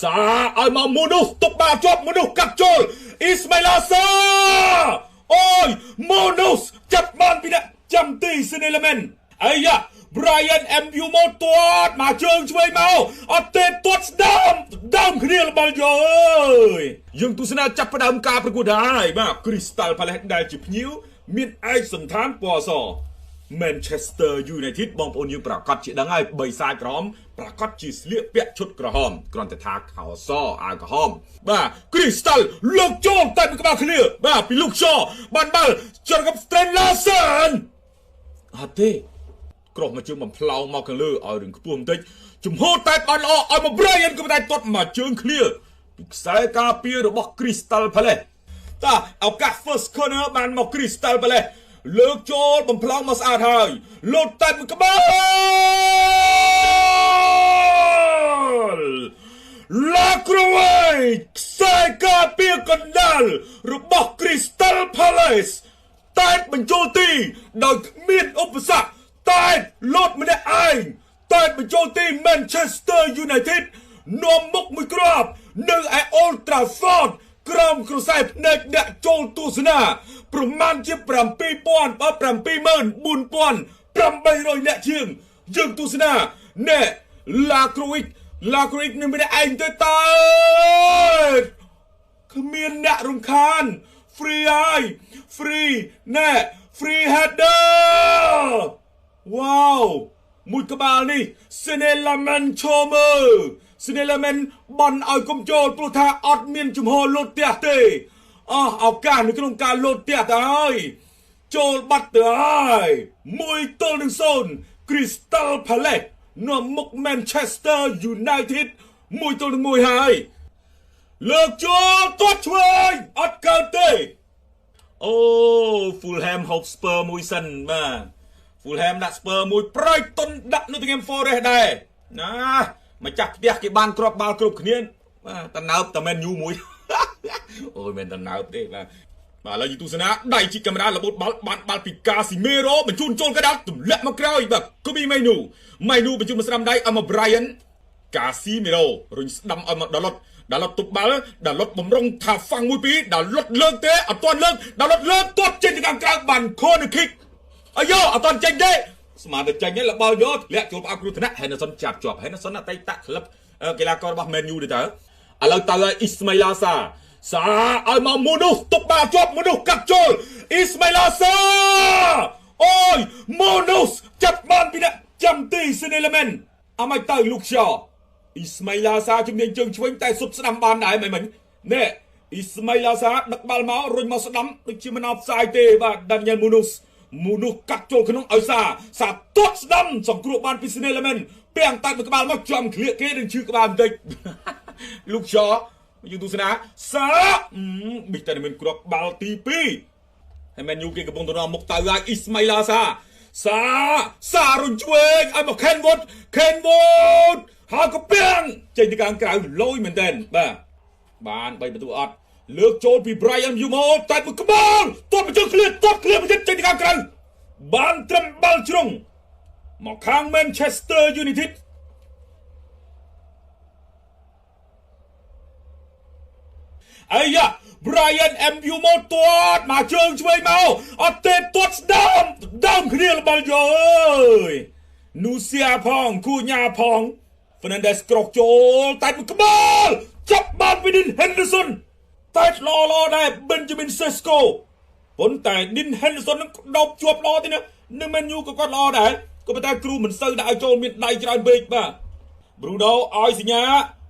សាឲ្យមកមនុស្សទុកបាជាប់មនុស្សកាត់ចូលអ៊ីស្ម៉ាអ៊ីលសាអូយមនុស្សចាប់បានពីអ្នកចាំទីស៊ីនេលមែនអាយ៉ា Brian MU មកទាត់មកជើងឆ្វេងមកអត់ទេទាត់ស្ដាំគ្នាល្បល់យោអើយយើងទស្សនាចាប់ផ្ដើមការប្រកួតហើយបាទ Crystal Palace ដែលជាភ្ញៀវមានឯកសណ្ឋានពណ៌ស Manchester United បងប្អូនយើងប្រកាសជាដឹងហើយបីសាយក្រហមប្រកាសជាស្លៀកពាក់ឈុតក្រហមគ្រាន់តែថាខោសអាវក្រហមបាទ Crystal លោកចូលតែមួយក្បាលគ្នាបាទពីលោកឆបានបាល់ចរกับ Trent Larsen អត់ទេក្រោះមកជើងបំផ្លោងមកខាងលើឲ្យរឿងខ្ពស់បន្តិចជំហរតែបានល្អឲ្យមក Brian ក៏តែទាត់មកជើងឃ្លាពីខ្សែការពាររបស់ Crystal Palace តាឱកាស first corner បានមក Crystal Palace លើកចូលបំផ្លោងមកស្អាតហើយលោតតែមួយក្បាលឡាក្រូវេខ្សែការពារកណ្ដាលរបស់ Crystal Palace តែបញ្ចូលទីដោយគ្មានឧបសគ្គតែលោតម្នាក់ឯងតែបញ្ចូលទី Manchester United នាំមុខមួយគ្រាប់នៅឯ Old Trafford ក្រោមក្រសែភ្នែកអ្នកចូលទស្សនាប្រមាណជា7,400 អ្នកជាងយើងទស្សនាណែឡាក្រូវិកនឹងមិនឯងទៅតើគ្មានអ្នករំខាន free ហើយ free header វ៉ាវមួយក្បាលនេះ Sinellaman ឈរមើល Sinellaman បន់ឲ្យកុំចូលព្រោះថាអត់មានជំហរលោតផ្ទះទេឱកាសនៅក្នុងការលោតផ្ទះទៅហើយចូលបាត់ទៅហើយ1-0 Crystal Palace នាំមុខ Manchester United 1-1ហើយលើកចូលទាត់ឆ្វេងអត់កើតទេអូ Fulham ហូប Spur មួយសិនបាទ Fulham ដាក់ Spur មួយ Brighton ដាក់ Nottingham Forest ដែរណាម្ចាស់ផ្ទះគេបានគ្រាប់បាល់គ្រប់គ្នាបាទតណើបតែមែនយូមួយអូយមែនតណើបទេបាទឥឡូវយើងទស្សនាដៃជីកកាមេរ៉ារបូតបាល់បានបាល់ពី Casemiro បញ្ជូនចូលកណ្ដាលទម្លាក់មកក្រោយបាទ Kobe Mainu បញ្ជូនមកស្ដាំដៃឲ្យមក Brian Casemiro រុញស្ដាំឲ្យមកដល់លុតទប់បាល់ដល់លុតបំរុងថាហ្វាំងមួយពីរដល់លុតលើកទេអត់ទាន់លើកដល់លុតលើកទាត់ចេញទៅខាងក្រៅបាន corner kick អាយ៉ូអត់ទាន់ចេញទេស្មានតែចេញហើយលបល់យកលាក់ចូលផ្អាប់គ្រោះថ្នាក់ Henderson ចាប់ជាប់ Henderson អតីតក្លឹបកីឡាកររបស់ Man U ទៅឥឡូវតើ Ismail Assar សាឲ្យមកមនុស្សទុកបាជាប់មនុស្សកាត់ចូល Ismail Assar អូយមនុស្សចាប់បានពីអ្នកចាំទី Sinellaman អមិនទៅលោកឆ Ismail Assar ជំនាញជើងឆ្វេងតែសុទ្ធស្ដាំបានដែរមិញណែ Ismail Assar ដឹកបាល់មករុញមកស្ដាំដូចជាមិនអបផ្សាយទេបាទ Daniel Munoz កាត់ចូលក្នុងឲ្យសាទាត់ស្ដាំសង្គ្រោះបានពី Sinellaman ពាំងតែមួយក្បាលមកចំក្លៀកគេនឹងឈឺក្បាលបន្តិចលោកឆយើងទស្សនាប៊ីតែមានគ្រាប់បាល់ទី2ហើយ Man U គេកំពុងទៅនាំមុខទៅហើយ Ismail Assar សារុញឆ្វេងឲ្យមក Kenwood ហើយក៏ពាំងចេញទៅខាងក្រៅលយមែនតើបាទបាន3បន្ទូអត់លើកចូលពី Brian Yumo តែមួយក្បាលទាត់មកជើងឃ្លាមកចេញទៅខាងក្រៅបានត្រឹមបាល់ជ្រុងមកខាង Manchester United អាយ៉ា Brian MU មកទាត់មកជើងឆ្វេងមកអត់ទេទាត់ស្ដាំគ្នាល្បល់យោអើយ Nusia ផងគូញ៉ាផង Fernandes ក្រោកចូលតែមួយក្បាលចាប់បានពី Dean Henderson តែល្អដែរ Benjamin Sesko ប៉ុន្តែ Dean Henderson នឹងដោបជាប់ល្អទេណានឹង Man U ក៏គាត់ល្អដែរក៏ប៉ុន្តែគ្រូមិនសូវដាក់ឲ្យចូលមានដៃច្រើនពេកបាទ Bruno ឲ្យសញ្ញា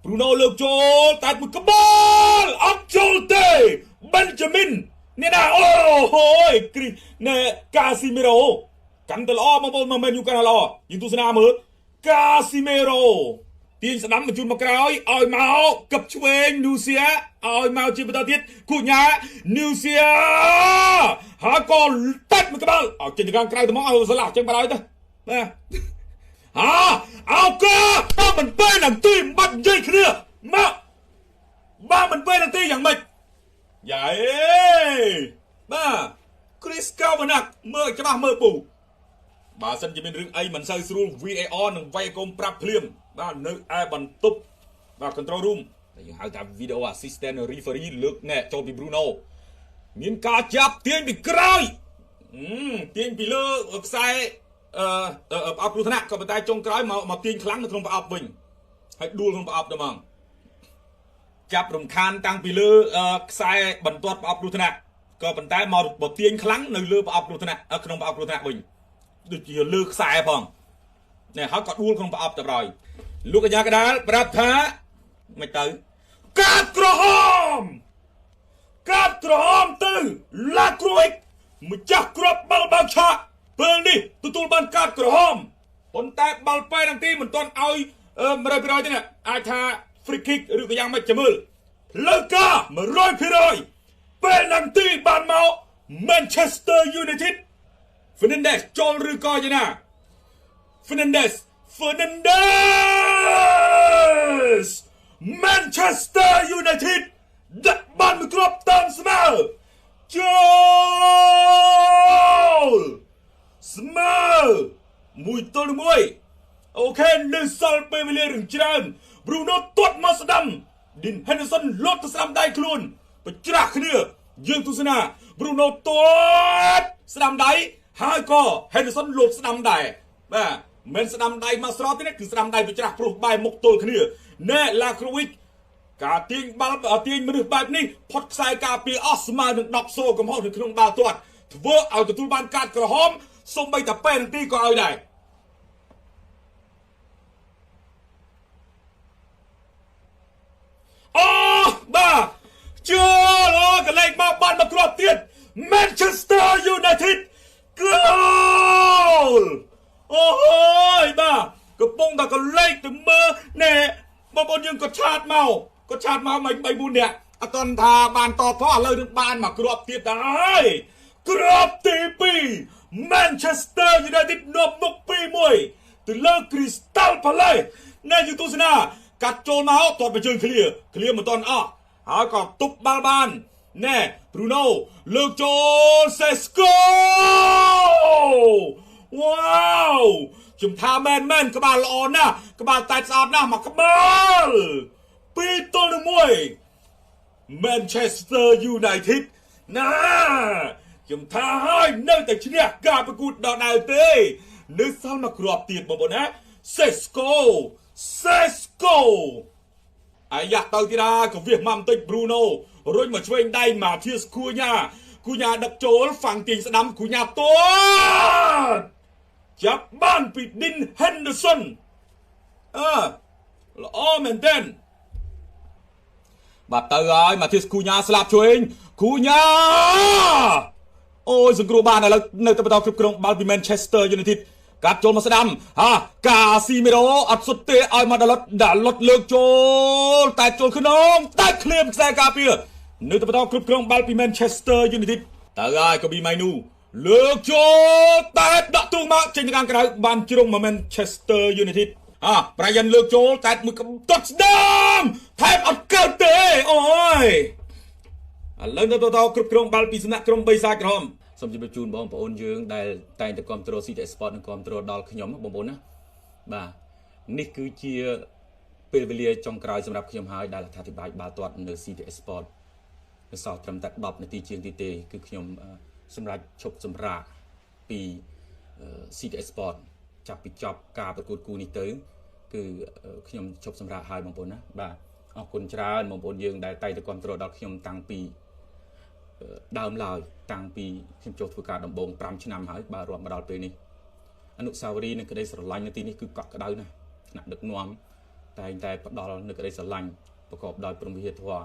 Bruno លើកចូលតែមួយក្បាលអត់ចូលទេ Benjamin នេះណាអូហូយណែ Casemiro កាន់តែល្អបងប្អូនមក Man U កាន់តែល្អយើងទស្សនាមើល Casemiro ទាញស្ដាំបញ្ជូនមកក្រោយឲ្យមកកឹបឆ្វេង Nusia ឲ្យមកជាបន្តទៀតគូញ៉ា Nusia ហើយក៏តាច់មួយក្បាលឲ្យចេញទៅខាងក្រៅទៅមកឲ្យស្លាស់ចេញបាល់ឲ្យទៅបាទអោកាបើមិនពេលនាទីបាត់និយាយគ្នាមកបើមិនពេលនាទីយ៉ាងម៉េចយ៉ាអេបាទ Chris Kavanagh មើលច្បាស់មើលពូបើសិនជាមានរឿងអីមិនសូវស្រួល VAR នឹងវាយកុំប្រាប់ភ្លាមបាទនៅឯបន្ទប់ បាទ control room តែយើងហៅថា video assistant referee លើកណែចូលពី Bruno មានការចាប់ទាញពីក្រោយទាញពីលើខ្សែប្រអប់គ្រោះថ្នាក់ក៏ប៉ុន្តែចុងក្រោយមកទាញខ្លាំងនៅក្នុងប្រអប់វិញហើយដួលក្នុងប្រអប់ទៅហ្មងចាប់រំខានតាំងពីលើខ្សែបន្ទាត់ប្រអប់គ្រោះថ្នាក់ក៏ប៉ុន្តែមកទាញខ្លាំងនៅលើប្រអប់គ្រោះថ្នាក់ក្នុងប្រអប់គ្រោះថ្នាក់វិញដូចជាលើខ្សែផងនេះហើយក៏ដួលក្នុងប្រអប់ទៅហើយលោកកញ្ញាកដាលប្រាប់ថាមិនទៅកាត់ក្រហមទៅឡាគ្រួយម្ចាស់គ្រាប់បាល់បើកឆាកពេលនេះទទួលបានកាត់ក្រហមប៉ុន្តែបាល់ប៉ែនទីមិនទាន់ឲ្យ100%ទេណាអាចថា free kick ឬក៏យ៉ាងម៉េចចាំមើលផ្លូវការ 100% ពេលនាទីបានមក Manchester United Fernandes ចូលឬក៏យ៉ាងណា Fernandes Manchester United ដាក់បានមួយគ្រាប់តាមស្មើចូលស្មើ1-1អូខេនៅសល់ពេលវេលារឿងច្រើន Bruno ទាត់មកស្ដាំ Dean Henderson លោតទៅស្ដាំដៃខ្លួនបញ្ច្រាស់គ្នាយើងទស្សនា Bruno ទាត់ស្ដាំដៃហើយក៏ Henderson លោតស្ដាំដែរបាទមិនស្ដាំដៃមកស្របទេគឺស្ដាំដៃបញ្ច្រាស់ព្រោះបែរមុខទល់គ្នាណែ La Croix ការទាញបាល់ទាញមនុស្សបែបនេះផុតខ្សែការពារអស់ស្មើនឹង10សូកំហុសនៅក្នុងបាល់ទាត់ធ្វើឲ្យទទួលបានកាត់ក្រហមសូម្បីតែពេលនាទីក៏ឲ្យដែរអូបាទចូលកន្លែងមកបានមកគ្រាប់ទៀត Manchester United គោលអូយបាទកំពុងតែកន្លែងទៅមើលណែបងប្អូនយើងក៏ឆាតមកមិន3-4នាក់អត់តន់ថាបានតបផងឥឡូវនឹងបានមកគ្រាប់ទៀតដែរគ្រាប់ទី2 Manchester United នាំមុខ 2-1 ទៅលើ Crystal Palace ណែយើងទស្សនាកាត់ចូលមកទាត់មកជើងឃ្លៀមិនទាន់អស់ហើយក៏ទប់បាល់បានណែ Bruno លើកចូល Sesko វ៉ាវជំថាមែនក្បាលល្អណាស់ក្បាលតែស្អាតណាស់មកក្បាល2-1 Manchester United ណាជំថាហើយនៅតែឈ្នះការប្រកួតដដែលទេនៅសល់មកគ្រាប់ទៀតបងប្អូនណា Sesko អាយ៉ាទៅទីណាក៏វាមកបន្តិច Bruno រុញមកឆ្វេងដៃ Matthias Cunha ដឹកចូលហ្វាំងទាញស្ដាំ Cunha ទាត់ចាប់បានពី Dean Henderson ល្អមែនទែនបាទទៅហើយ Matthias Cunha ស្លាប់ឆ្វេង Cunha អូយសង្គ្រោះបានឥឡូវនៅតែបន្តគ្រប់គ្រងបាល់ពី Manchester United កាត់ចូលមកស្ដាំកាស៊ីមីរ៉ូអត់សុទ្ធទេឲ្យមកដាឡុតលើកចូលតែចូលក្នុងតែឃ្លាមខ្សែការពារនៅតែបន្តគ្រប់គ្រងបាល់ពី Manchester United ទៅហើយកូប៊ីម៉ៃនូលើកចូលតែដាក់ទ្រូងមកចេញទៅខាងក្រៅបានជ្រុងមក Manchester United Brian លើកចូលតែមួយកំទាត់ស្ដាំថែមអត់កើតទេអូយឥឡូវទៅគ្រប់គ្រងបាល់ពីសំណាក់ក្រុមបិសាចក្រហមសូមជម្រាបជូនបងប្អូនយើងដែលតែងតែគ្រប់គ្រង CTS Sport និងគ្រប់គ្រងដល់ខ្ញុំបងប្អូនណាបាទនេះគឺជាពេលវេលាចុងក្រោយសម្រាប់ខ្ញុំហើយដែលអធិប្បាយបាល់ទាត់នៅ CTS Sport នៅសល់ត្រឹមតែ10នាទីជាងទីទេគឺខ្ញុំសម្រាប់ឈប់សម្រាកពី CTS Sport ចាប់ពីចប់ការប្រកួតគូនេះទៅគឺខ្ញុំឈប់សម្រាកហើយបងប្អូនណាបាទអរគុណច្រើនបងប្អូនយើងដែលតែងតែគ្រប់គ្រងដល់ខ្ញុំតាំងពីដើមឡើយតាំងពីខ្ញុំចូលធ្វើការដំបូង5ឆ្នាំហើយបាទរាប់មកដល់ពេលនេះអនុស្សាវរីយ៍និងក្តីស្រឡាញ់នៅទីនេះគឺកក់ក្ដៅណាស់ថ្នាក់ដឹកនាំតែងតែផ្ដល់នូវក្តីស្រឡាញ់ប្រកបដោយព្រមវិហារធម៌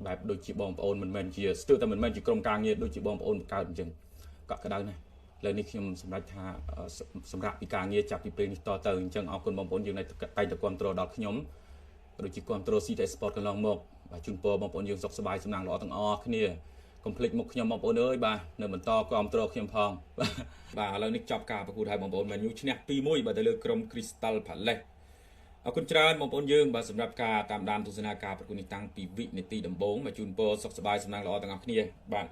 បែបដូចជាបងប្អូនមិនមែនជាស្ទើរតែមិនមែនជាក្រុមការងារដូចជាបងប្អូនបង្កើតអញ្ចឹងកក់ក្ដៅណាស់លើនេះខ្ញុំសម្រេចថាសម្រាប់ពីការងារចាប់ពីពេលនេះតទៅអញ្ចឹងអរគុណបងប្អូនយើងតែងតែគ្រប់គ្រងដល់ខ្ញុំដូចជាគ្រប់គ្រង CTS Sport កន្លងមកបាទជូនពរបងប្អូនយើងសុខសប្បាយសំណាងល្អទាំងអស់គ្នាកុំភ្លេចមុខខ្ញុំបងប្អូនអើយបាទនៅបន្តគ្រប់គ្រងខ្ញុំផងបាទឥឡូវនេះចប់ការប្រកួតហើយបងប្អូន Man U ឈ្នះ 2-1 បាទទៅលើក្រុម Crystal Palace អរគុណច្រើនបងប្អូនយើងបាទសម្រាប់ការតាមដានទស្សនាការប្រកួតនេះតាំងពីវិនាទីដំបូងបាទជូនពរសុខសប្បាយសំណាងល្អទាំងអស់គ្នាបាទ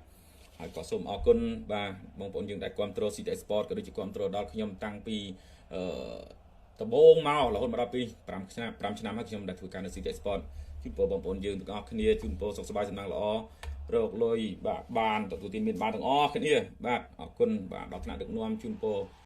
ហើយក៏សូមអរគុណបាទបងប្អូនយើងដែលគ្រប់គ្រង CTS Sport ក៏ដូចជាគ្រប់គ្រងដល់ខ្ញុំតាំងពី ដំបូងមករហូតមកដល់ពី5ឆ្នាំហើយខ្ញុំដែលធ្វើការនៅ CJ Sport ជូនពរបងប្អូនយើងទាំងអស់គ្នាជូនពរសុខសប្បាយសំណាងល្អរកលុយបាទបានទទួលទានមានបានទាំងអស់គ្នាបាទអរគុណបាទដល់ថ្នាក់ដឹកនាំជូនពរ